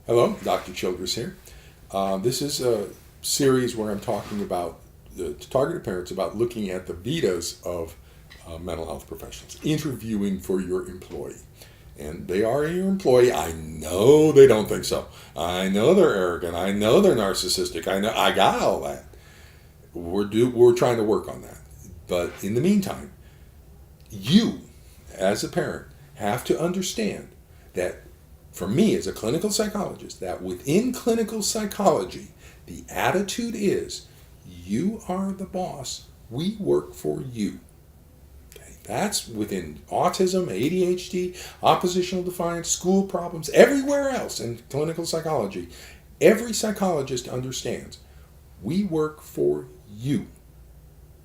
Hello, Dr. Childress here. This is a series where I'm talking about to targeted parents about looking at the Vitas of mental health professionals, interviewing for your employee. And they are your employee. I know they don't think so. I know they're arrogant. I know they're narcissistic. I know I got all that. We're trying to work on that. But in the meantime, you as a parent have to understand that for me as a clinical psychologist, that within clinical psychology, the attitude is you are the boss, we work for you. Okay? That's within autism, ADHD, oppositional defiance, school problems, everywhere else in clinical psychology. Every psychologist understands we work for you.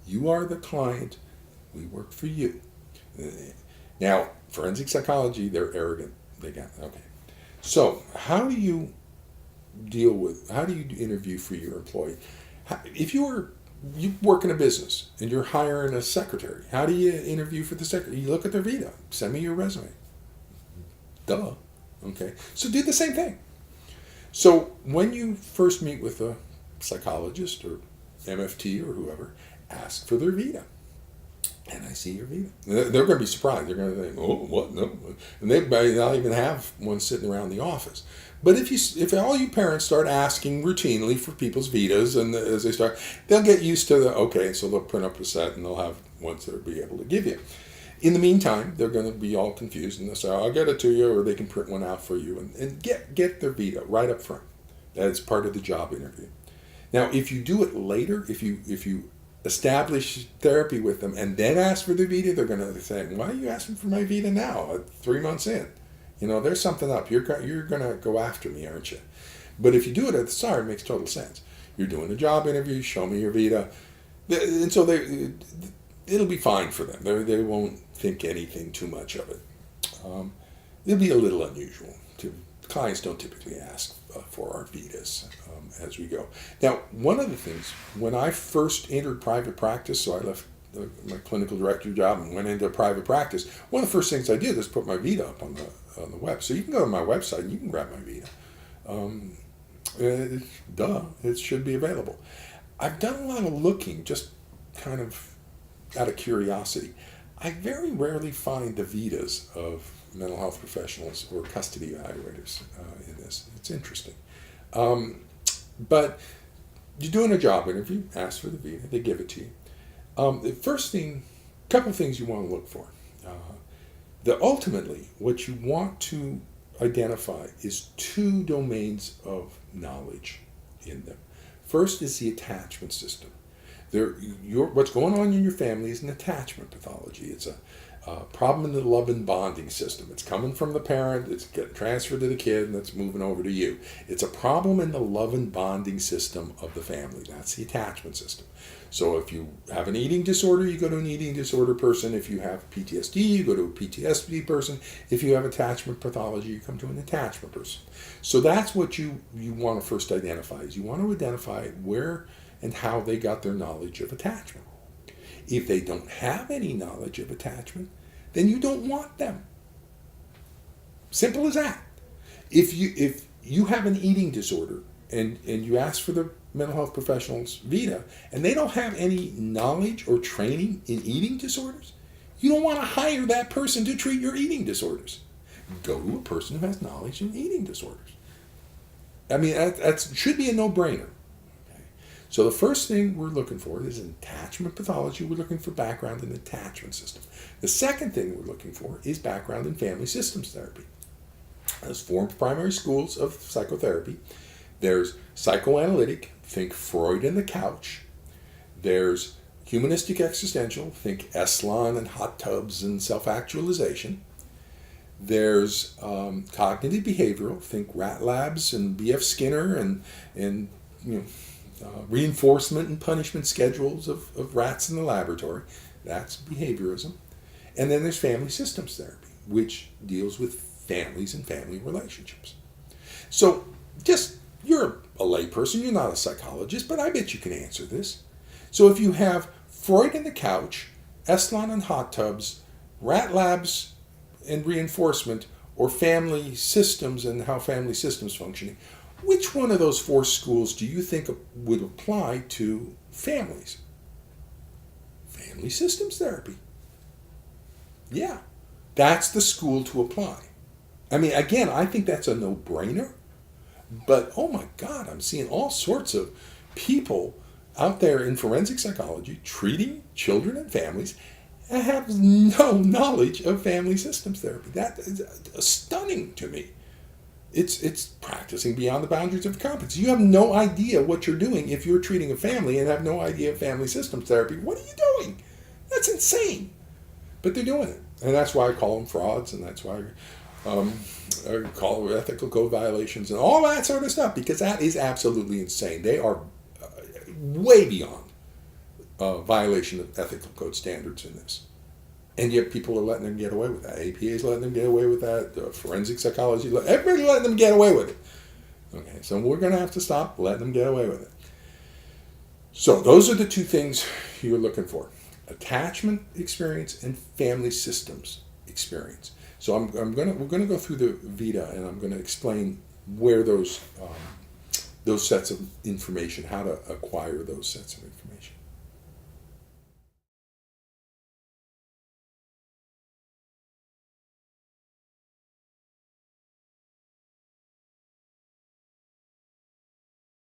You are the client, we work for you. Now, forensic psychology, they're arrogant. They got, okay. So, how do you interview for your employee? If you work in a business and you're hiring a secretary, how do you interview for the secretary? You look at their Vita, send me your resume. Duh. Okay. So do the same thing. So when you first meet with a psychologist or MFT or whoever, ask for their Vita. And I see your Vita. They're going to be surprised. They're going to think, "Oh, what? No," and they may not even have one sitting around the office. But if all you parents start asking routinely for people's Vitas, and as they start, they'll get used to okay. So they'll print up a set and they'll have ones that will be able to give you. In the meantime, they're going to be all confused and they'll say, "I'll get it to you," or they can print one out for you and get their Vita right up front. That's part of the job interview. Now, if you do it later, if you establish therapy with them and then ask for the Vita, they're going to say, "Why are you asking for my Vita now, 3 months in? You know, there's something up. You're going to go after me, aren't you?" But if you do it at the start, it makes total sense. You're doing a job interview, show me your Vita. And so it'll be fine for them. They won't think anything too much of it. It'll be a little unusual. Clients don't typically ask for our Vitas as we go. Now, one of the things, when I first entered private practice, so I left my clinical director job and went into private practice, one of the first things I did is put my Vita up on the web. So you can go to my website and you can grab my Vita. It should be available. I've done a lot of looking, just kind of out of curiosity. I very rarely find the Vitas of mental health professionals or custody evaluators in this. It's interesting. But you're doing a job interview, ask for the Vita, they give it to you. The first thing, couple of things you want to look for. Ultimately, what you want to identify is two domains of knowledge in them. First is the attachment system. What's going on in your family is an attachment pathology. It's a problem in the love and bonding system. It's coming from the parent, it's getting transferred to the kid, and it's moving over to you. It's a problem in the love and bonding system of the family. That's the attachment system. So if you have an eating disorder, you go to an eating disorder person. If you have PTSD, you go to a PTSD person. If you have attachment pathology, you come to an attachment person. So that's what you want to first identify. Is you want to identify where and how they got their knowledge of attachment. If they don't have any knowledge of attachment, then you don't want them. Simple as that. If you have an eating disorder and you ask for the mental health professional's Vita and they don't have any knowledge or training in eating disorders, you don't want to hire that person to treat your eating disorders. Go to a person who has knowledge in eating disorders. I mean, that should be a no-brainer. So the first thing we're looking for is an attachment pathology. We're looking for background in the attachment system. The second thing we're looking for is background in family systems therapy. There's 4 primary schools of psychotherapy. There's psychoanalytic, think Freud and the couch. There's humanistic existential, think Esalen and hot tubs and self-actualization. There's cognitive behavioral, think rat labs and B.F. Skinner and reinforcement and punishment schedules of rats in the laboratory. That's behaviorism. And then there's family systems therapy, which deals with families and family relationships. So you're a layperson, you're not a psychologist, but I bet you can answer this. So if you have Freud and the couch, Esalen and hot tubs, rat labs and reinforcement, or family systems and how family systems functioning, which one of those 4 schools do you think would apply to families? Family systems therapy. Yeah, that's the school to apply. I mean, again, I think that's a no-brainer. But, oh my God, I'm seeing all sorts of people out there in forensic psychology treating children and families and have no knowledge of family systems therapy. That is stunning to me. It's practicing beyond the boundaries of competence. You have no idea what you're doing if you're treating a family and have no idea of family systems therapy. What are you doing? That's insane. But they're doing it. And that's why I call them frauds, and that's why I call them ethical code violations and all that sort of stuff, because that is absolutely insane. They are way beyond violation of ethical code standards in this. And yet people are letting them get away with that. APA is letting them get away with that. Forensic psychology, everybody's letting them get away with it. Okay, so we're going to have to stop letting them get away with it. So those are the 2 things you're looking for: attachment experience and family systems experience. So we're going to go through the Vita, and I'm going to explain where those sets of information, how to acquire those sets of information.